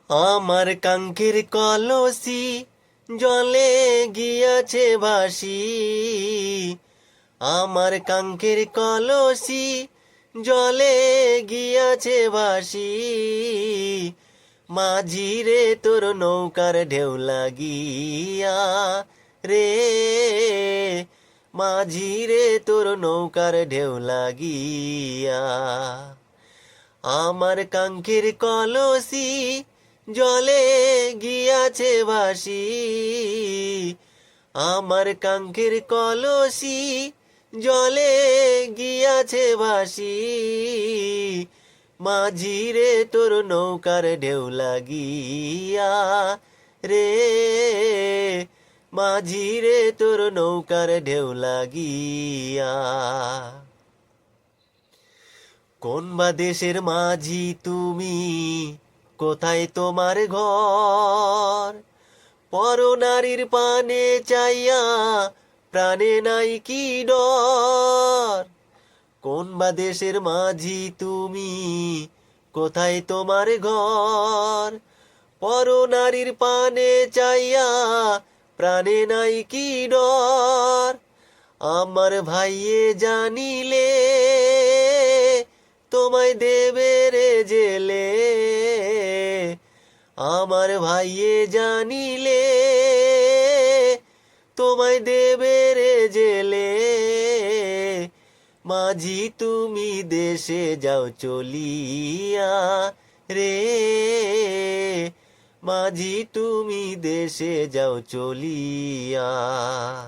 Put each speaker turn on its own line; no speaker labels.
আমার কাঙ্ক্ষের কলসি জলে গিয়াছে ভাসি। আমার কাঙ্ক্ষের কলসি জলে গিয়াছে ভাসি। মাঝি রে তোর নৌকার ঢেউ লাগিয়া রে, মাঝি রে তোর নৌকার ঢেউ লাগিয়া। আমার কাঙ্ক্ষের কলসি জলে গিয়াছে ভাসি। আমার কাঙ্ক্ষের কলসি জলে গিয়াছে ভাসি। মাঝি রে তোর নৌকার ঢেউ লাগিয়া রে, মাঝি রে তোর নৌকার ঢেউ লাগিয়া। কোন বা দেশের মাঝি তুমি, কোথায় তোমার ঘর? পরনারীর পানে চাইয়া প্রাণে নাই কি ডর? কোন বা দেশের মাঝি তুমি, কোথায় তোমার ঘর? পরনারীর পানে চাইয়া প্রাণে নাই কি ডর? আমার ভাইয়ে জানিলে তোমায় দেবে রে জেলে। আমার ভাইয়ে জানিলে তোমায় দেবে রে জেলে। মাঝি তুমি দেশে যাও চলিয়া রে, মাঝি তুমি দেশে যাও চলিয়া।